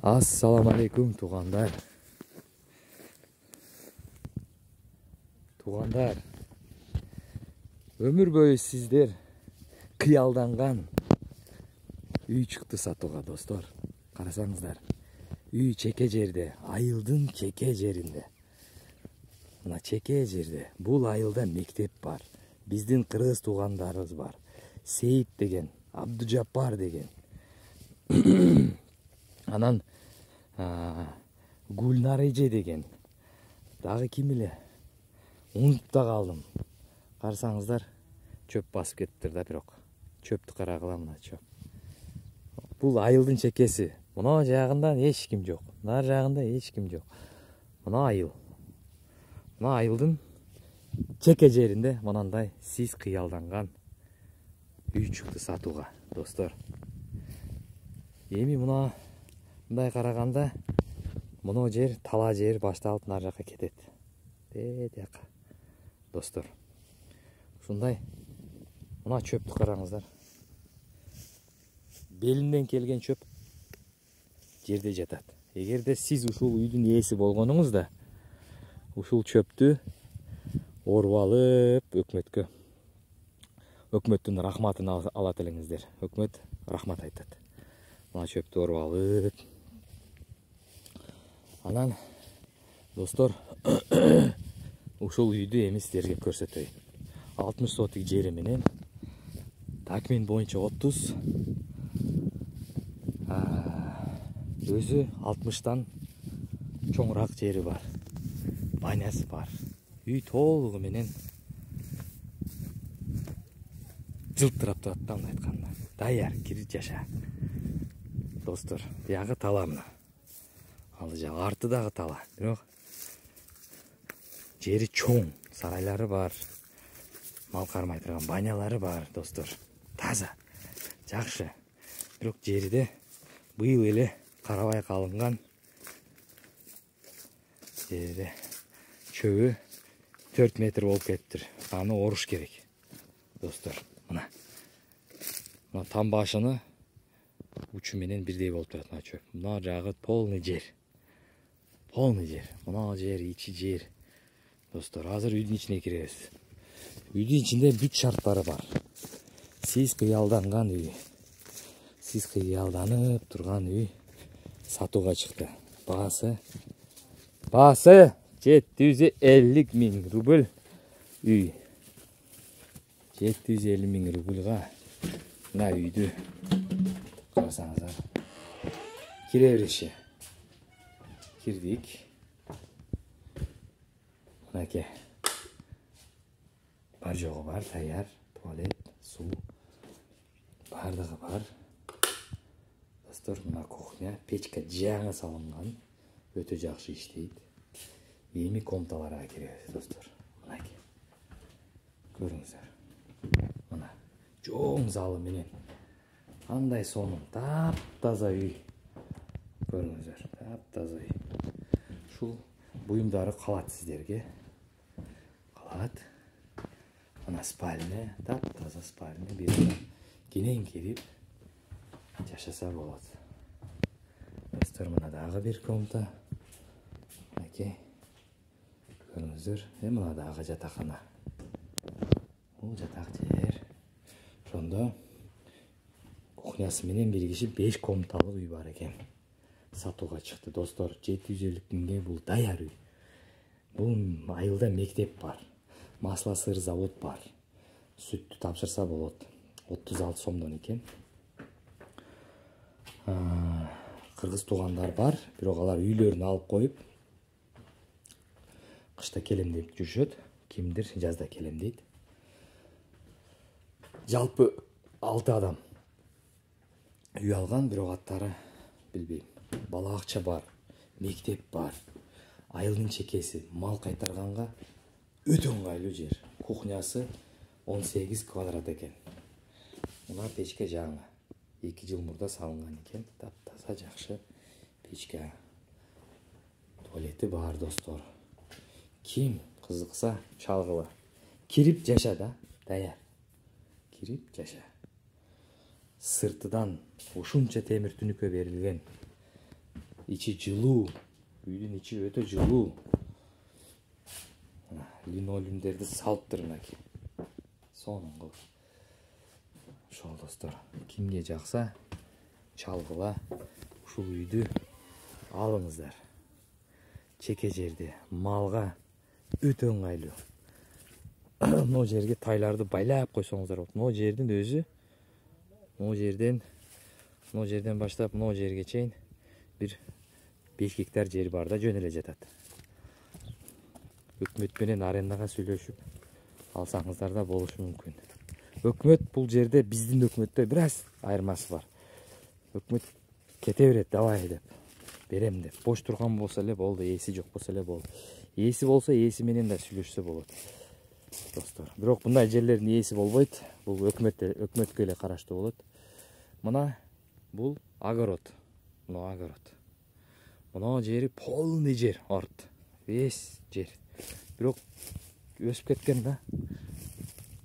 Assalamu alaikum туғандар. Туғандар, өмір бойы сіздер қиялданған үй шықты сатуға, достар. Қарасаңыздар, үй чеке жерде, айылдың чеке жерінде. Мына чеке жерде, бұл айылда мектеп бар. Біздің қырғыз туғандарымыз бар. Сейіт деген, Абдужаппар деген. Анан Гүлнареже деген. Дағы ким эле? Унутуп да калдым. Карасаңыздар, чөп басып кетиптир да, бирок. Чөптү карагыла, мына чөп. Бул айылдын чекеси. Мына жагында эч ким жок. Нар жагында эч ким жок. Мына айыл. Мына айылдын чеке жеринде мынандай сиз кыялданган үй чыкты сатууга, достор. Эми мындай караганда мына жер тала жер башталып нар жакка кетет. Жака. Достор. Ушундай мына чөптү караңыздар. Белинден келген чөп жерде жатат. Эгерде сиз ушул үйдүн ээси болгонуңузда, ушул чөптү оруп алып өкмөттүн рахматын алат элеңиздер. Өкмөт рахмат айтат. Мына чөптү оруп алып. Анан, достор, ушул үйдү эми сиздерге көрсөтөйүн. 60 сотик жери менен такмин боюнча 30, өзү 60тан чоңураак жери бар. Банясы бар. Үй толугу менен жылтырап турат да, мындай айтканда. Даяр, кирип жаша. Достор, биягы тала мына. Ал жак артыдагы тала. Бирок жери чоң, сарайлары бар. Мал кармай турган банялары бар, достор. Таза, жакшы. Бирок жериде быйыл эле карабай калынган. Жериде чөбү 4 метр болуп кетиптир. Аны оруш керек. Достор, мына. Мына там башыны учу менен бирдей болуп турат мына чөп. Мына жагы полный жер. Полный жер. Мына жер, ичи жер. Достор, азыр үйдүн ичине киребиз. Үйдүн ичинде бүт шарттары бар. Сиз кыялданган үй. Сиз кыялданып турган үй сатууга чыкты. Баасы 750 миң рубль үй. 750 миң рубльга мына үйдү карасаңыздар. Кире бериши. Кирдик. Мынакей. Бар жогу бар, даяр, туалет, суу. Бардыгы бар. Достор, мына кухня, печка жаңы салынган. Өтө жакшы иштейт. Эми комнаталарга киребиз, достор. Мынакей. Көрүңүздөр. Мына чоң залы менен. Андай сонун, таптаза үй. Көрүңүздөр, таптаза үй. Ушул буюмдары калат сиздерге. Калат. Мына спальня, таптаза спальня. Биринен кенен кирип жашаса болот. Достор, мына дагы бир комната. Мынакей. Көрүңүздөр, мына дагы жатакана. Бул жатак жер. Ошондо кухнясы менен биригишип 5 комнаталык үй бар экен. Сатууга чыкты, достор. 750 миңге бул даяр үй. Бул айылда мектеп бар. Масло сыр завод бар. Сүттү тапшырса болот. 36 сомдон экен. Кыргыз тугандар бар, бирок алар үйлөрүн алып коюп кышта келемдеп жүрүшөт. Кимдир жазда келемдейт. Жалпы 6 адам үй алган, бирок аттары билбейм. Бала акча бар, мектеп бар. Айылдын чекеси, мал кайтарганга өтө ыңгайлуу жер. Кухнясы 18 квадрат экен. Мына печка жаңы. 2 жыл мурда салынган экен. Таптаза жакшы печка. Туалети бар, достор. Ким кызыкса чалгыла. Кирип жаша да, даяр. Кирип жаша. Сыртыдан ушунча темир түнүккө берилген içi жылуу. Үйдүн içi өтө жылуу. Линолеумдерди салыптыр мынакей. Сонун кылып. Ошол достор, кимге жакса чалгыла ушул үйдү алыңыздар. Чеке жерде малга өтө ыңгайлуу. Могу жерге тайларды байлап койсоңуздар болот. Могу жердин өзү, могу жерден баштап могу жерге чейин бир 5 гектар жер бар да жөн эле жатат. Өкмөт менен арендага сүйлөшүп алсаңыздар да болушу мүмкүн. Өкмөт бул жерде биздин өкмөттө бир аз айырмасы бар. Өкмөт кете берет, давай деп, берем деп. Бош турган болсо эле болду, ээси жок болсо эле болду. Ээси болсо ээси менен да сүйлөшсө болот. Достор, бирок мындай жерлердин ээси болбойт. Бул өкмөткө эле караштуу болот. Мына бул огород. Мына огород. Мына жери полный жер, орт. Весь жер. Бирок өсүп кеткен да.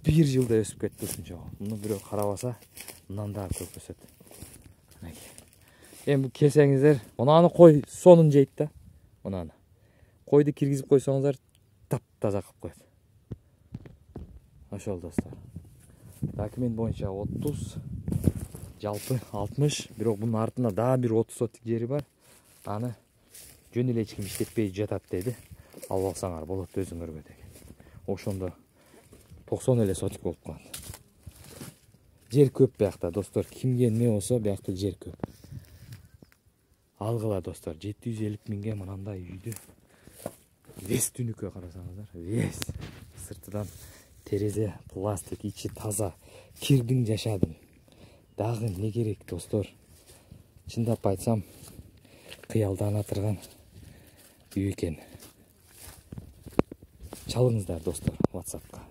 Bir жылда өсүп кетти ушунча. Муну бирөө карабаса, мындан да көп өсөт. Эми бу келсеңиздер, мынаны кой сонун жейт да. Мынаны. Койду киргизип койсоңуздар, таптаза кылып коет. Ошол достор. Документ боюнча 30, жалпы 60, бирок бунун артында дагы бир 30 сотик жери бар. Аны жөн эле эч ким иштетпей жатат деди. Алып алсаңар болот өзүңөргө деген. Ошондо 90 эле сотик болуп калат. Жер көп биякта достор. Кимге эмне болсо биякта жер көп. Алгыла достор, 750 миңге мынандай үйдү. Вес түнүккө карасаңыздар, вес. Сыртынан терезе, пластик, içi таза. Кирдиң, жашадың. Дагы не керек достор? Чындап айтсам, кыялдана турган үй экен. Чалыңыздар достор WhatsApp'ка.